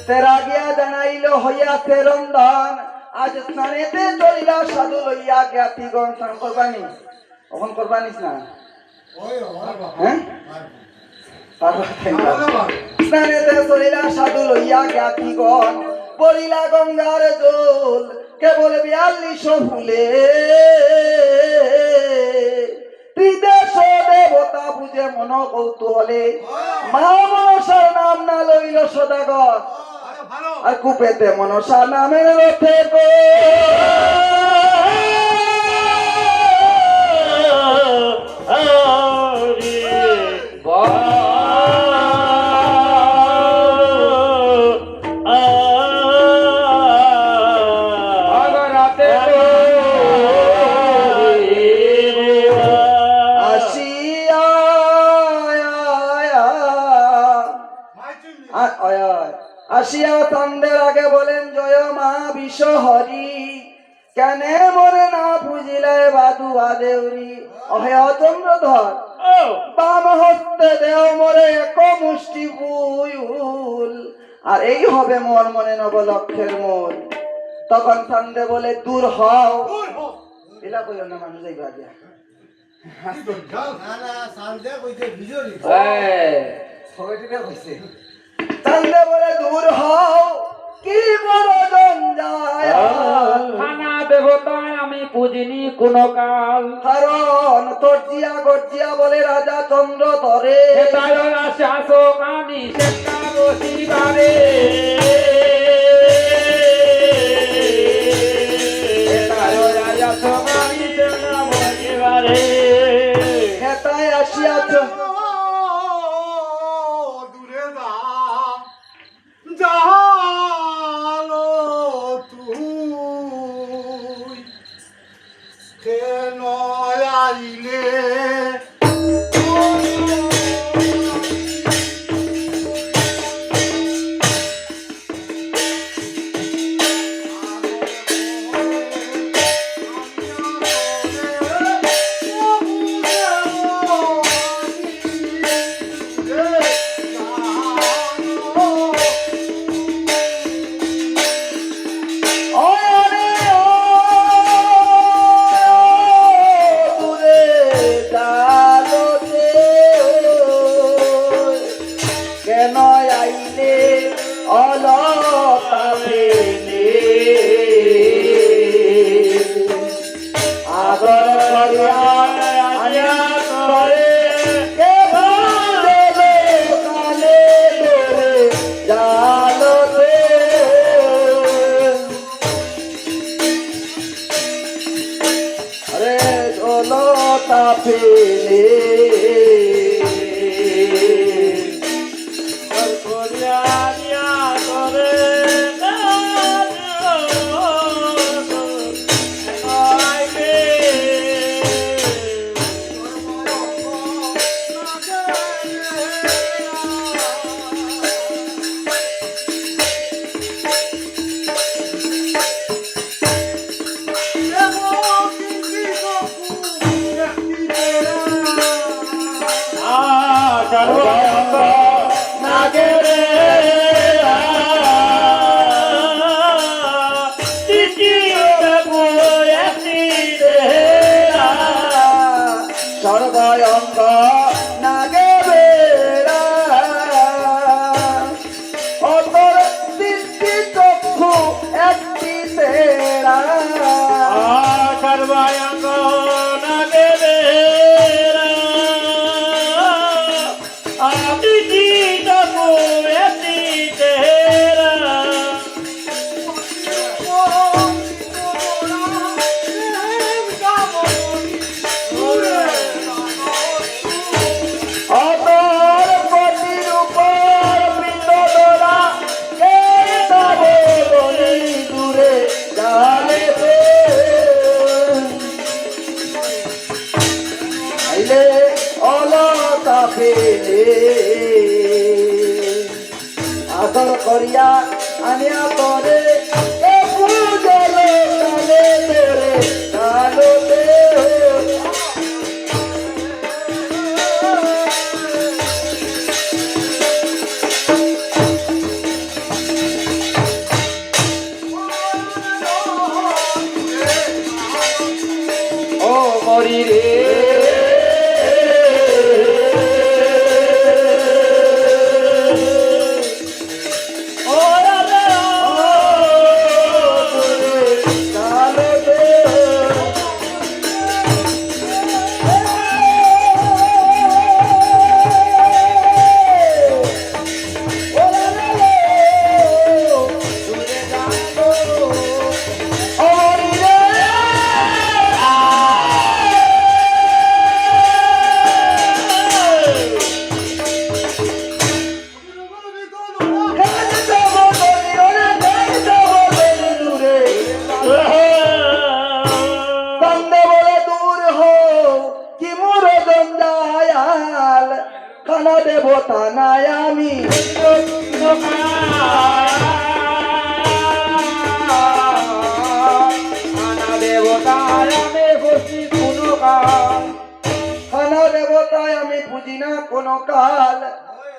তেরা গিয়া জানাইল হইয়াছে রন্ধন আজ স্নানেতে চলিলা সাধু লইয়া জ্ঞাতিগণ স্নান করবানি ওখান করবানিস না হ্যাঁ স্নানেতে চলিলা সাধু লইয়া জ্ঞাতিগণ পড়িলা গঙ্গার জল কেবল 42 ফুলে ত্রিদেশ দেবতা পূজে মন কৌতূহলে মা মনসার নাম না লইল সদাগর আর কুপেতে মনসা নামের রথে গো আসিয়া তন্দের আগে বলেন জয় মা বিশ্বহরি কেনে মরে না পুজিলে বাদুয়া দেউরি অহে চন্দ্রধর বাম হস্তে দেও মরে এক মুষ্টি বুল আর এই হবে মোর মনে নবলক্ষের মূল তখন তন্দে বলে দূর হও এলা কইও না মানুষ যাইবা দিয়া তন্দে বলে দূর হও কি বড় জঞ্জাল খানা দেবতায় আমি পুজিনি কোন কাল কারণ তর্জিয়া গর্জিয়া বলে রাজা চন্দ্র ধরে শাসকানি সেটা বসিবারে রাজা সকানি সেটা বসিবারে হেতায় আসিয়াছ জানো তুই কেন আইলে আদর করিয়া আনিয়া করে মরি রে খানা দেবতা নাই আমি খানা দেবতায় আমি বুঝি না কোনো কাল।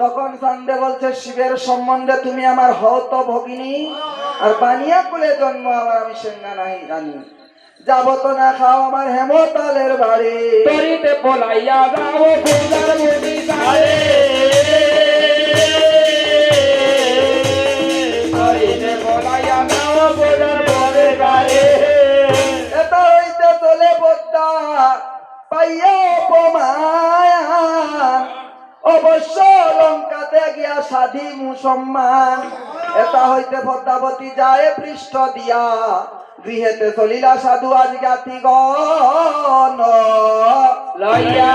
তখন সান্দে বলছে শিবের সম্বন্ধে তুমি আমার হত ভগিনী আর বানিয়া কুলে জন্ম আমার আমি সেঙ্গা নাহি জানি যাব তো না খাও আমার হেমতালের বাড়ি তরিতে পলাইয়া যাও পূজার মুনি সারে তরিতে পলাইয়া যাও পূজার বরে গারে এটা হইতে চলে বদ্দা পাইয়া অপমান অবশ্য লঙ্কাতে গিয়া সাধি মুসলমান এটা হইতে পদ্মাবতী যায় পৃষ্ঠ দিয়া গৃহেতে চলিলা সাধু আজ জ্ঞাতি গণ লইয়া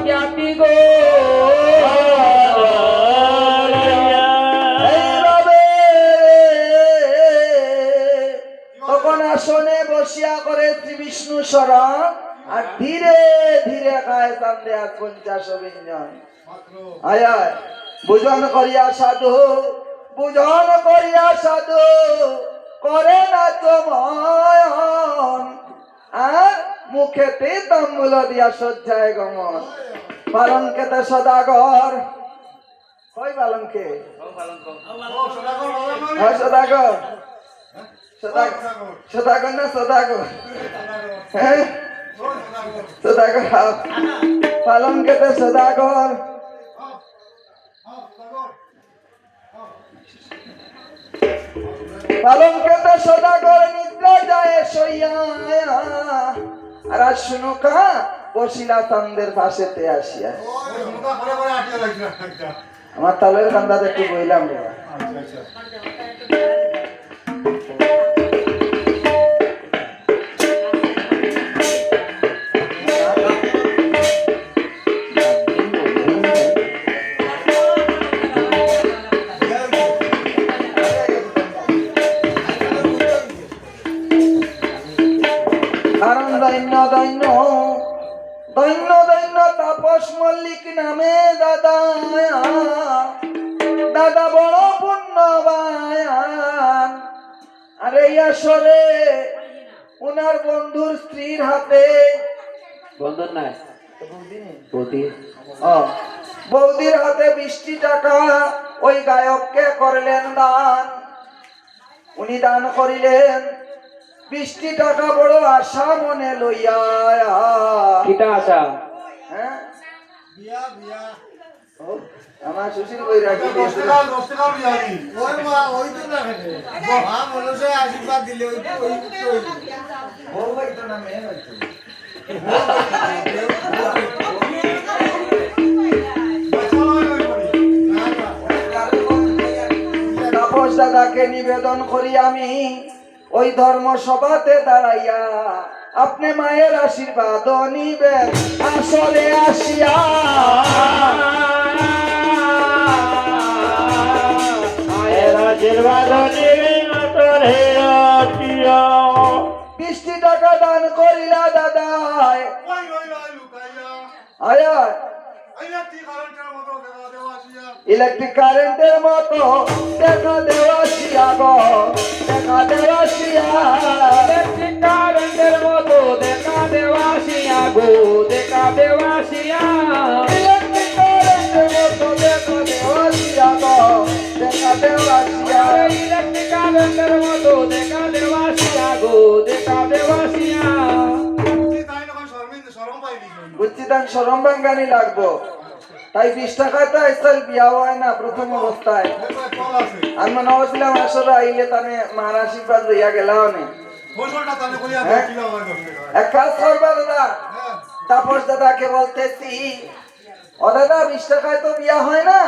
জ্ঞাতি গো এইভাবে তখন আসনে বসিয়া করে শ্রী বিষ্ণু স্মরণ আর ধীরে ধীরে খায় চান্দে আর 50 ব্যঞ্জন আয় আয় বুঝন করিয়া সাধু বুঝন করিয়া সাধু করে না চমন আর মুখেতে তাম্বুল দিয়া সজ্জায় গমন পালঙ্কেতে সদাগর কই পালঙ্কে সদাগর সদাগর না সদাগর হ্যাঁ সদাগর পালঙ্কেতে সদাগর পালঙ্কেতে সদাগর নিদ্রা যায় সইয়া আর আজ শুনো কা বসিলা চান্দের পাশেতে আসিয়া আমার তালের কান্দাতে একটু বইলাম রে কারণ দৈন্য দৈন্য দৈন্য দৈন্য তাপস মল্লিক নামে দাদা দাদা বড় পুণ্যবান আরে আসলে উনার বন্ধুর স্ত্রীর হাতে বন্ধন নাই বৌদি বৌদির হাতে 20 টাকা ওই গায়ককে করলেন দান। উনি দান করিলেন 20 টাকা বড় আশা মনে লইয়া কিটা আশা হ্যাঁ বিয়া বিয়া ও, আমার সুশীল বৈরাগী আশীর্বাদ দিলে বউ হইতো না মেয়ে হইতো তাপস দাদাকে নিবেদন করি আমি ওই ধর্ম সভাতে দাঁড়াইয়া আপনি মায়ের আশীর্বাদ নিবেন আসলে আসিয়া মায়ের আশীর্বাদ নিবেন তোরে আসিয়া 20 টাকা দান করিলা দাদা আয় ইলেকট্রিক কারেন্টের মতো দেখা দেওয়াশিয়া গো দেখা দেওয়াশিয়া ইলেকট্রিক কারেন্টের মতো দেখা দেওয়াশিয়া গো দেখা দেওয়াশিয়া ইলেকট্রিক কারেন্টের মতো দেখা দেওয়াশিয়া গো দেখা বুঝছিতাম সরম বাঙ্গানি লাগবো, তাই 20 টাকায় তো আজকাল বিয়া হয় না প্রথম অবস্থায়। কল আছে আমি মনে করছিলাম আসলে আইলে তানে মার আশীর্বাদ লইয়া গেলাও নে। ফোনটা তাহলে কইয়া হ্যাঁ। কি লাভ হয় দর্শক? এক কাজ করবা দাদা, হ্যাঁ তাপস দাদাকে বলতেছি, ও দাদা 20 টাকায় তো বিয়া হয় না,